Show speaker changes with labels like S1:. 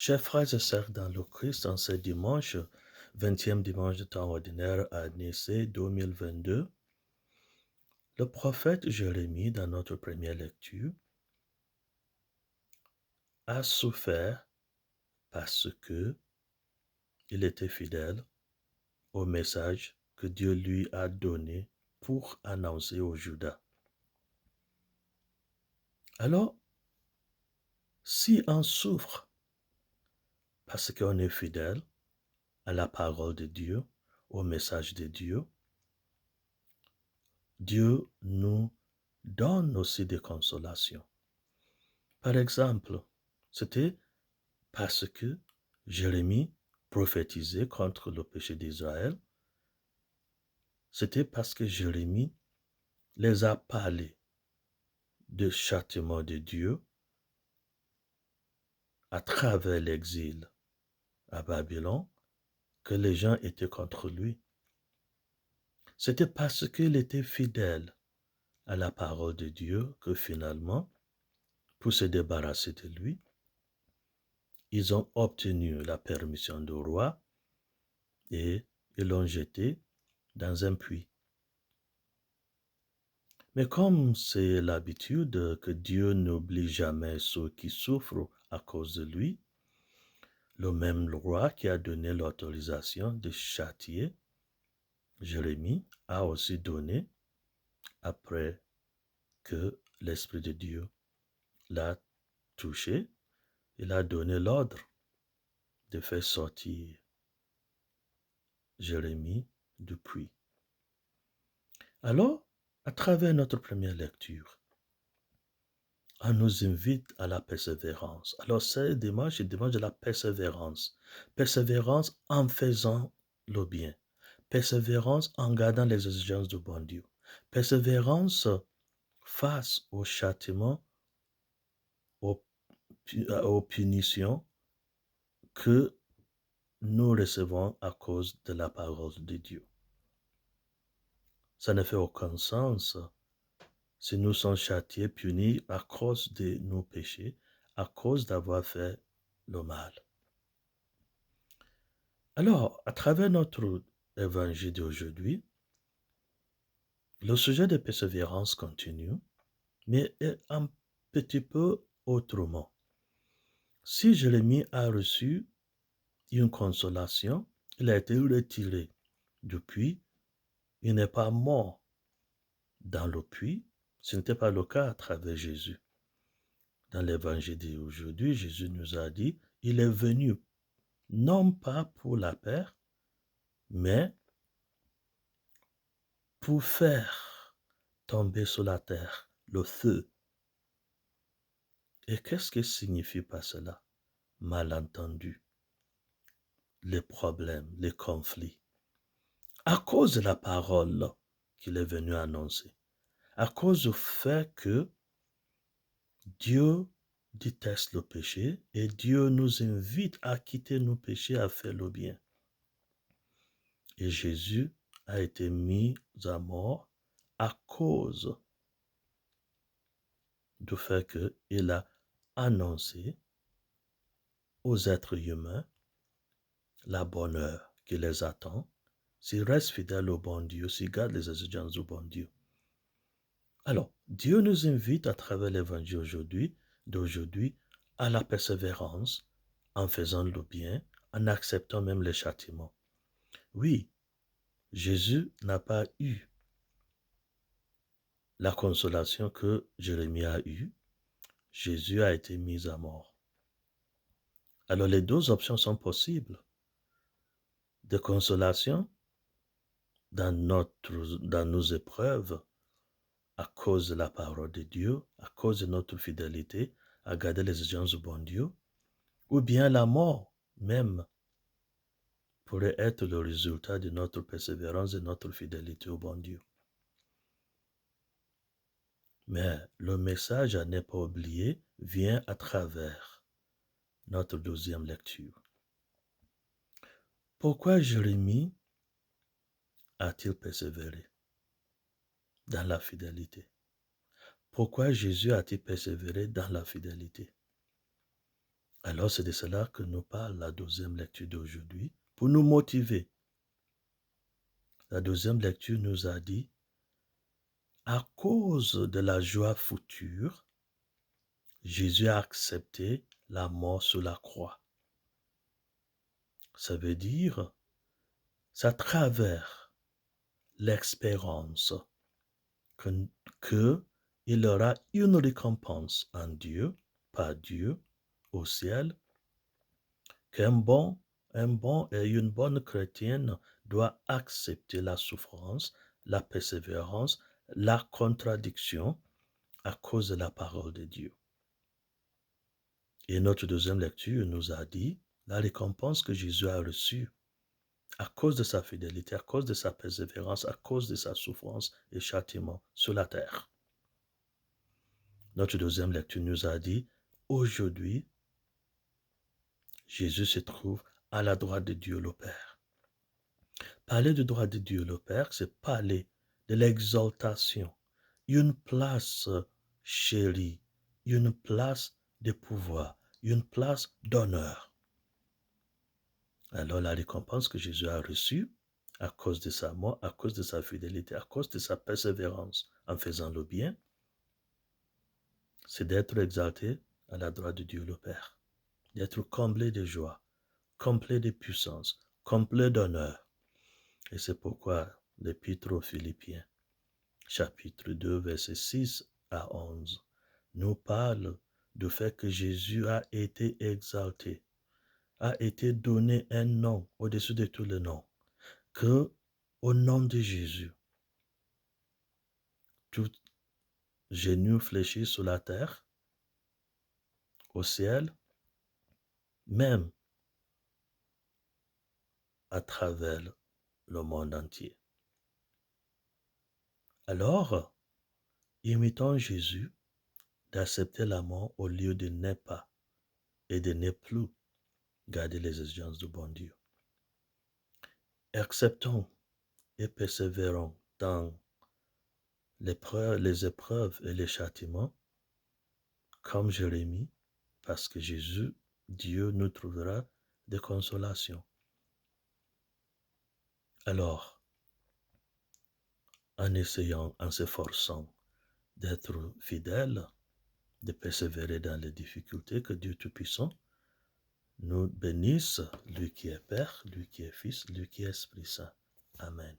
S1: Chers frères et sœurs dans le Christ, en ce dimanche, 20e dimanche de temps ordinaire à Nicée 2022, le prophète Jérémie, dans notre première lecture, a souffert parce que il était fidèle au message que Dieu lui a donné pour annoncer au Judas. Alors, si on souffre parce qu'on est fidèle à la parole de Dieu, au message de Dieu, Dieu nous donne aussi des consolations. Par exemple, c'était parce que Jérémie prophétisait contre le péché d'Israël. C'était parce que Jérémie les a parlé du châtiment de Dieu à travers l'exil à Babylone que les gens étaient contre lui. C'était parce qu'il était fidèle à la parole de Dieu que finalement, pour se débarrasser de lui, ils ont obtenu la permission du roi et ils l'ont jeté dans un puits. Mais comme c'est l'habitude que Dieu n'oublie jamais ceux qui souffrent à cause de lui, le même roi qui a donné l'autorisation de châtier Jérémie a aussi donné, après que l'Esprit de Dieu l'a touché, il a donné l'ordre de faire sortir Jérémie du puits. Alors, à travers notre première lecture, on nous invite à la persévérance. Alors, c'est dimanche, il demande de la persévérance. Persévérance en faisant le bien. Persévérance en gardant les exigences du bon Dieu. Persévérance face au châtiment, aux, aux punitions que nous recevons à cause de la parole de Dieu. Ça ne fait aucun sens si nous sommes châtiés, punis à cause de nos péchés, à cause d'avoir fait le mal. Alors, à travers notre évangile d'aujourd'hui, le sujet de persévérance continue, mais un petit peu autrement. Si Jérémie a reçu une consolation, il a été retiré du puits, il n'est pas mort dans le puits, ce n'était pas le cas à travers Jésus. Dans l'évangile d'aujourd'hui, Jésus nous a dit, il est venu non pas pour la paix, mais pour faire tomber sur la terre le feu. Et qu'est-ce que signifie par cela? Malentendu, les problèmes, les conflits. À cause de la parole qu'il est venu annoncer, à cause du fait que Dieu déteste le péché et Dieu nous invite à quitter nos péchés, à faire le bien. Et Jésus a été mis à mort à cause du fait qu'il a annoncé aux êtres humains la bonne heure qui les attend s'ils restent fidèles au bon Dieu, s'ils gardent les exigences du bon Dieu. Alors, Dieu nous invite à travers l'évangile d'aujourd'hui à la persévérance en faisant le bien, en acceptant même les châtiments. Oui, Jésus n'a pas eu la consolation que Jérémie a eue. Jésus a été mis à mort. Alors les deux options sont possibles. De consolation dans nos épreuves à cause de la parole de Dieu, à cause de notre fidélité à garder les exigences du bon Dieu, ou bien la mort même pourrait être le résultat de notre persévérance et de notre fidélité au bon Dieu. Mais le message à ne pas oublier vient à travers notre deuxième lecture. Pourquoi Jérémie a-t-il persévéré dans la fidélité? Pourquoi Jésus a-t-il persévéré dans la fidélité? Alors c'est de cela que nous parle la deuxième lecture d'aujourd'hui, pour nous motiver. La deuxième lecture nous a dit, à cause de la joie future, Jésus a accepté la mort sur la croix. Ça veut dire, c'est à travers l'expérience que il aura une récompense en Dieu, par Dieu, au ciel, un bon et une bonne chrétienne doit accepter la souffrance, la persévérance, la contradiction à cause de la parole de Dieu. Et notre deuxième lecture nous a dit la récompense que Jésus a reçue à cause de sa fidélité, à cause de sa persévérance, à cause de sa souffrance et châtiment sur la terre. Notre deuxième lecture nous a dit, aujourd'hui, Jésus se trouve à la droite de Dieu le Père. Parler de droite de Dieu le Père, c'est parler de l'exaltation, une place chérie, une place de pouvoir, une place d'honneur. Alors la récompense que Jésus a reçue, à cause de sa mort, à cause de sa fidélité, à cause de sa persévérance en faisant le bien, c'est d'être exalté à la droite de Dieu le Père, d'être comblé de joie, complet de puissance, complet d'honneur. Et c'est pourquoi l'Épître aux Philippiens, chapitre 2, versets 6 à 11, nous parle du fait que Jésus a été exalté, a été donné un nom au-dessus de tous les noms, que au nom de Jésus, tout genou fléchit sur la terre, au ciel, même à travers le monde entier. Alors, imitons Jésus d'accepter la mort au lieu de ne pas et de ne plus garder les exigences du bon Dieu. Acceptons et persévérons dans les épreuves et les châtiments, comme Jérémie, parce que Jésus, Dieu, nous trouvera des consolations. Alors, en essayant, en s'efforçant d'être fidèles, de persévérer dans les difficultés, que Dieu Tout-Puissant nous bénisse, lui qui est Père, lui qui est Fils, lui qui est Esprit Saint. Amen.